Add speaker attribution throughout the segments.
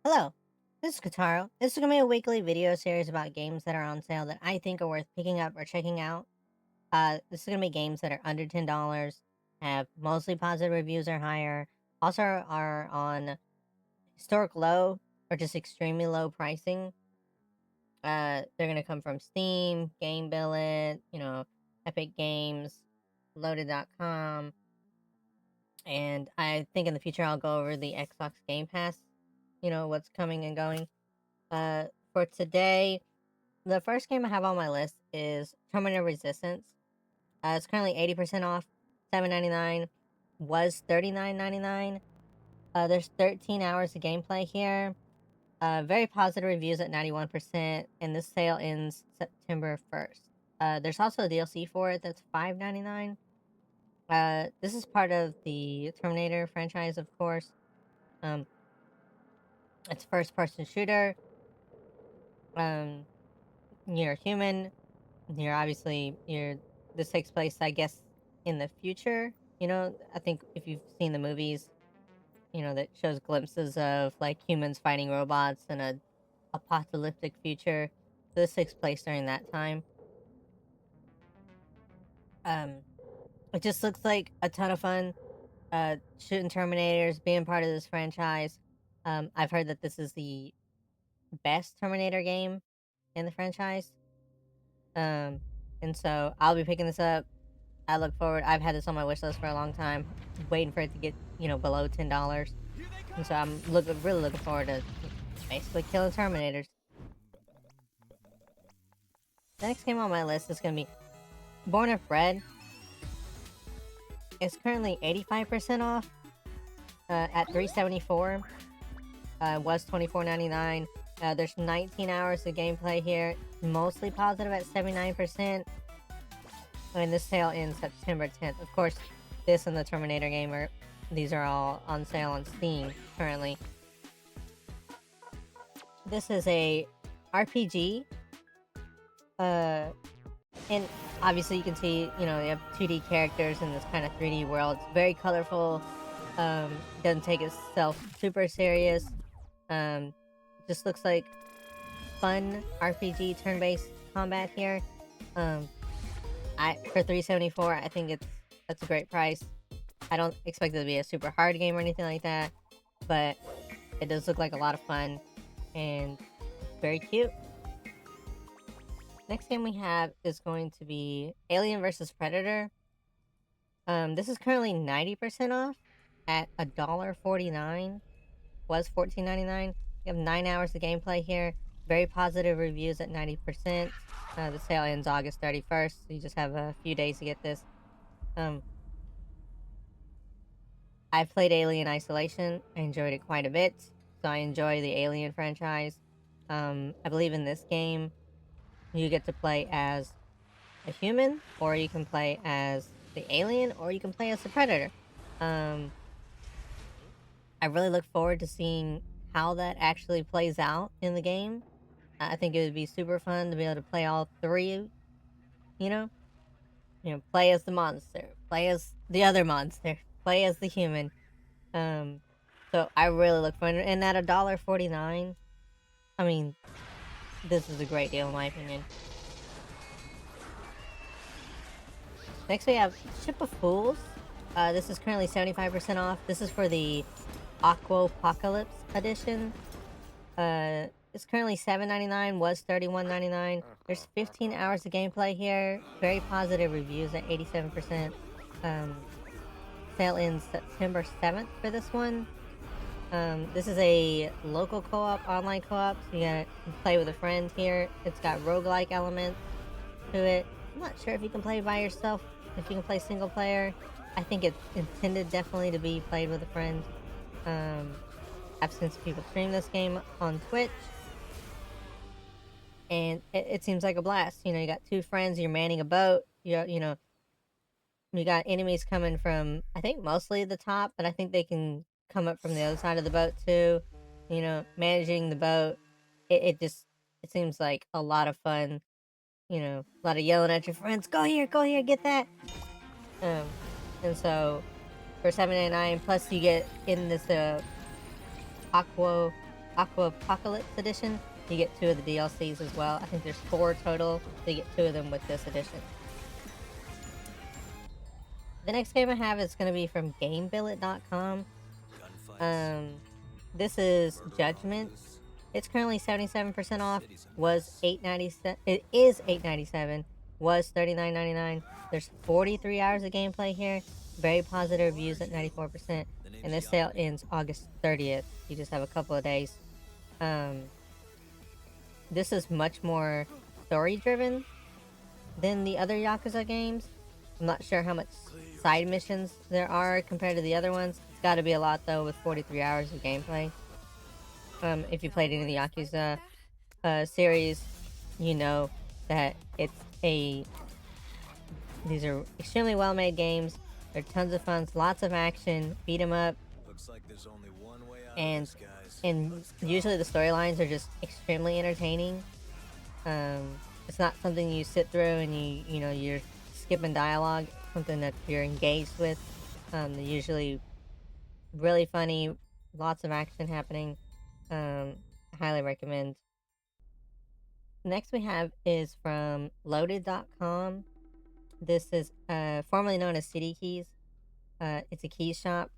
Speaker 1: Hello, this is Kataro. This is going to be a weekly video series about games that are on sale that I think are worth picking up or checking out. This is going to be games that are under $10, have mostly positive reviews or higher, also are on historic low or just extremely low pricing. They're going to come from Steam, Game Billet, Epic Games, Loaded.com, and I think in the future I'll go over the Xbox Game Pass, what's coming and going. For today, the first game I have on my list is Terminator Resistance. It's currently 80% off, $7.99, was $39.99. There's 13 hours of gameplay here. Very positive reviews at 91%, and this sale ends September 1st. There's also a DLC for it that's $5.99. This is part of the Terminator franchise, of course. Um, it's first-person shooter. Um, you're human. You're this takes place, I guess, in the future. I think if you've seen the movies, that shows glimpses of like humans fighting robots in a apocalyptic future. So this takes place during that time. Um, it just looks like a ton of fun. Shooting Terminators, being part of this franchise. I've heard that this is the best Terminator game in the franchise. Um, and so I'll be picking this up. I look forward. I've had this on my wish list for a long time, waiting for it to get below $10, and so I'm really looking forward to basically killing Terminators. The next game on my list is gonna be Born of Bread. It's currently 85% off at $3.74. Was $24.99. There's 19 hours of gameplay here, mostly positive at 79%. And this sale ends September 10th. Of course, this and the Terminator game these are all on sale on Steam currently. This is a RPG. And obviously you can see, you have 2D characters in this kind of 3D world. It's very colorful. Doesn't take itself super serious. Just looks like fun RPG turn-based combat here. For $3.74, I think that's a great price. I don't expect it to be a super hard game or anything like that, but it does look like a lot of fun and very cute. Next game we have is going to be Alien vs Predator. This is currently 90% off at $1.49. Was $14.99. You have 9 hours of gameplay here. Very positive reviews at 90%. The sale ends August 31st, so you just have a few days to get this. I've played Alien Isolation. I enjoyed it quite a bit, so I enjoy the Alien franchise. I believe in this game, you get to play as a human, or you can play as the alien, or you can play as the predator. I really look forward to seeing how that actually plays out in the game. I think it would be super fun to be able to play all three. You know, play as the monster, play as the other monster, play as the human. Um, so I really look forward, and at $1.49, I mean, this is a great deal in my opinion. Next we have Ship of Fools. This is currently 75% off. This is for the Aquapocalypse edition. It's currently $7.99, was $31.99. There's 15 hours of gameplay here. Very positive reviews at 87%. Sale ends September 7th for this one. This is a local co-op, online co-op, so you gotta play with a friend here. It's got roguelike elements to it. I'm not sure if you can play by yourself, if you can play single player. I think it's intended definitely to be played with a friend. I've seen some people stream this game on Twitch, and it seems like a blast. You got two friends, you're manning a boat, you got enemies coming from, I think, mostly the top, but I think they can come up from the other side of the boat too. Managing the boat, it seems like a lot of fun. A lot of yelling at your friends, go here, get that. Um, and so for $7.99, plus you get in this aqua Aqua Apocalypse Edition, you get 2 of the DLCs as well. I think there's 4 total, so you get 2 of them with this edition. The next game I have is gonna be from GameBillet.com. Um, this is Judgment. It's currently 77% off. Was 8.97. It is 8.97. Was 39.99. There's 43 hours of gameplay here. Very positive reviews at 94%. And this sale ends August 30th. You just have a couple of days. This is much more story driven than the other Yakuza games. I'm not sure how much side missions there are compared to the other ones. It's got to be a lot though, with 43 hours of gameplay. If you played any of the Yakuza series, you know that these are extremely well made games. They're tons of fun, lots of action, beat 'em up,
Speaker 2: Looks like there's only one way out
Speaker 1: and
Speaker 2: of this, guys.
Speaker 1: and usually the storylines are just extremely entertaining. It's not something you sit through and you're skipping dialogue. It's something that you're engaged with. They're usually really funny, lots of action happening. Highly recommend. Next we have is from loaded.com. This is formerly known as City Keys. It's a keys shop.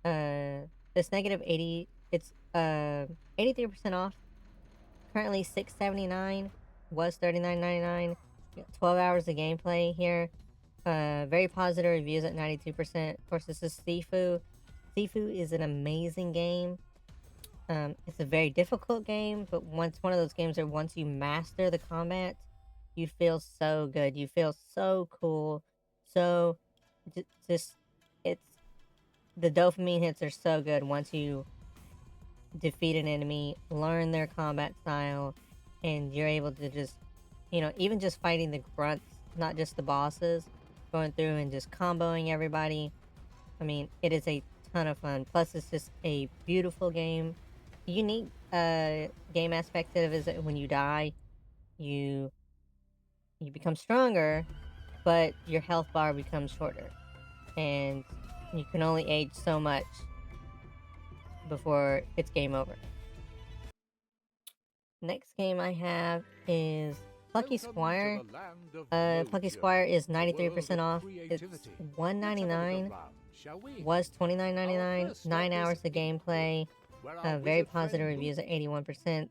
Speaker 1: This negative 80, it's 83% off. Currently $6.79, was $39.99. 12 hours of gameplay here. Very positive reviews at 92%. Of course, this is Sifu. Sifu is an amazing game. It's a very difficult game, but one of those games where once you master the combat, you feel so good. You feel so cool. So, just, it's, the dopamine hits are so good once you defeat an enemy, learn their combat style, and you're able to just, even just fighting the grunts, not just the bosses, going through and just comboing everybody. I mean, it is a ton of fun. Plus, it's just a beautiful game. Unique game aspect of it is that when you die, you become stronger, but your health bar becomes shorter, and you can only age so much before it's game over. Next game I have is Plucky Squire. Plucky Squire is 93% off. It's $1.99. Was $29.99. 9 hours of gameplay. Very positive reviews at 81%.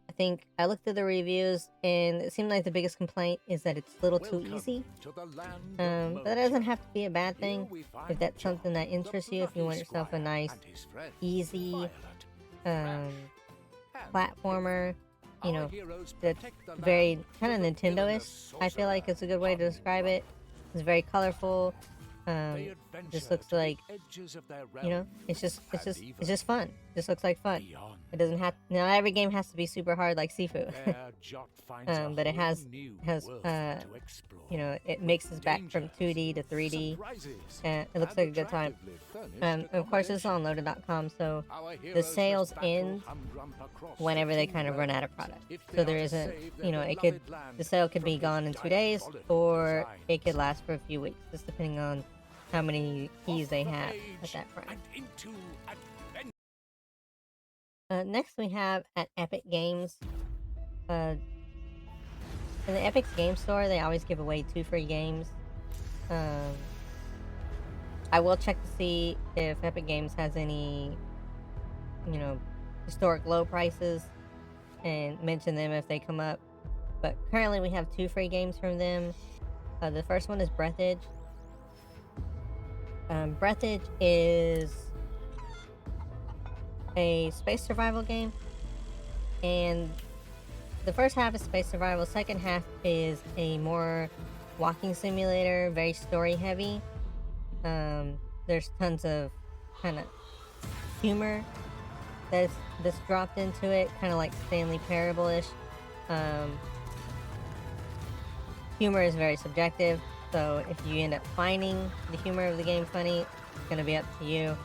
Speaker 1: I think I looked at the reviews and it seemed like the biggest complaint is that it's a little too easy. But that doesn't have to be a bad thing if that's something that interests you. If you want yourself a nice, easy platformer, that's very kind of Nintendo-ish. I feel like it's a good way to describe it. It's very colorful. Just looks like, it's just fun. Just looks like fun. It doesn't have, not every game has to be super hard like Sifu. But it has, it mixes back from 2D to 3D, and it looks like a good time. Of course, this is on loaded.com, so the sales end whenever they kind of run out of product. So there isn't, the sale could be gone in 2 days, or it could last for a few weeks, just depending on how many keys they have at that price. Next we have at Epic Games. In the Epic Game Store, they always give away 2 free games. I will check to see if Epic Games has any, historic low prices and mention them if they come up. But currently we have 2 free games from them. The first one is Breathedge. Breathedge is a space survival game, and the first half is space survival. Second half is a more walking simulator, very story heavy. There's tons of kind of humor that's dropped into it, kind of like Stanley Parable-ish. Humor is very subjective, so if you end up finding the humor of the game funny, it's gonna be up to you.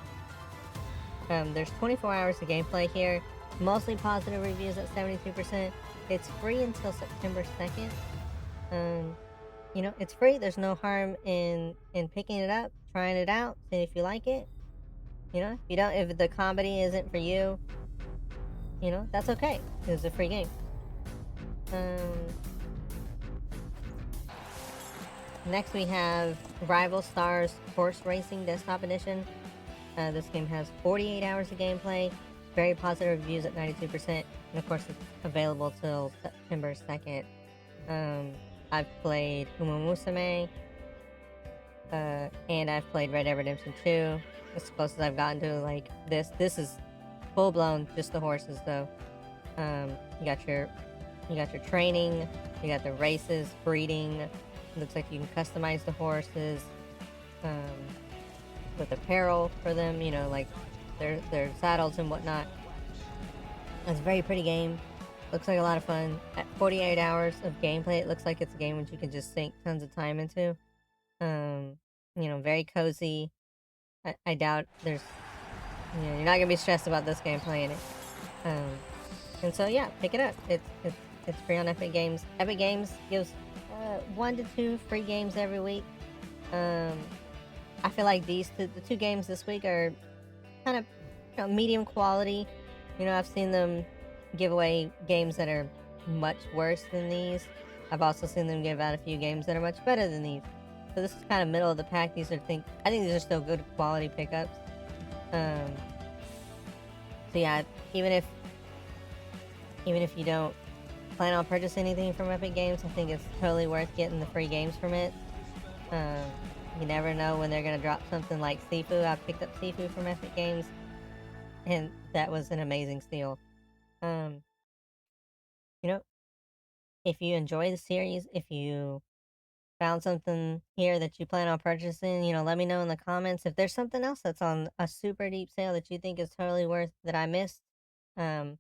Speaker 1: There's 24 hours of gameplay here, mostly positive reviews at 72%. It's free until September 2nd. It's free. There's no harm in picking it up, trying it out, seeing if you like it. If the comedy isn't for you, that's okay. It's a free game. Um, Next we have Rival Stars Horse Racing Desktop Edition. This game has 48 hours of gameplay, very positive reviews at 92%, and of course it's available till September 2nd. I've played Uma Musume, and I've played Red Dead Redemption 2. It's the closest I've gotten to like this. This is full blown, just the horses though. You got your training, you got the races, breeding. Looks like you can customize the horses um, with apparel for them. Like their saddles and whatnot. It's a very pretty game. Looks like a lot of fun. At 48 hours of gameplay, it looks like it's a game which you can just sink tons of time into. Um, very cozy. I doubt you're not gonna be stressed about this game playing it. Um, and so yeah, pick it up. It's free on Epic Games. Epic Games gives 1 to 2 free games every week. Um, I feel like the two games this week are kind of medium quality. I've seen them give away games that are much worse than these. I've also seen them give out a few games that are much better than these. So this is kind of middle of the pack. I think these are still good quality pickups. Um, so yeah, even if you don't plan on purchasing anything from Epic Games, I think it's totally worth getting the free games from it. Um, you never know when they're gonna drop something like Sifu. I picked up Sifu from Epic Games, and that was an amazing steal. Um, you know, if you enjoy the series, if you found something here that you plan on purchasing, let me know in the comments. If there's something else that's on a super deep sale that you think is totally worth that I missed, um,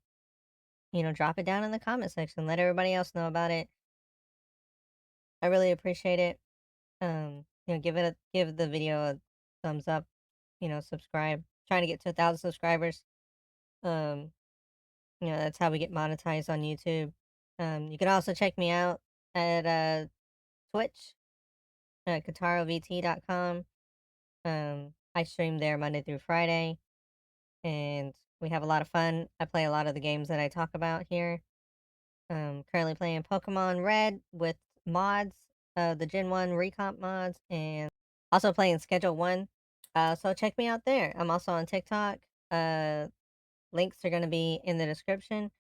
Speaker 1: drop it down in the comment section. Let everybody else know about it. I really appreciate it. Give the video a thumbs up. Subscribe. Trying to get to 1,000 subscribers. Um, that's how we get monetized on YouTube. You can also check me out at Twitch, KataroVT.com. I stream there Monday through Friday, and we have a lot of fun. I play a lot of the games that I talk about here. Currently playing Pokemon Red with mods, the Gen 1 recomp mods, and also playing Schedule 1. So check me out there. I'm also on TikTok. Uh, Links are going to be in the description.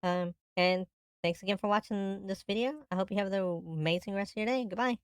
Speaker 1: And thanks again for watching this video. I hope you have the amazing rest of your day. Goodbye.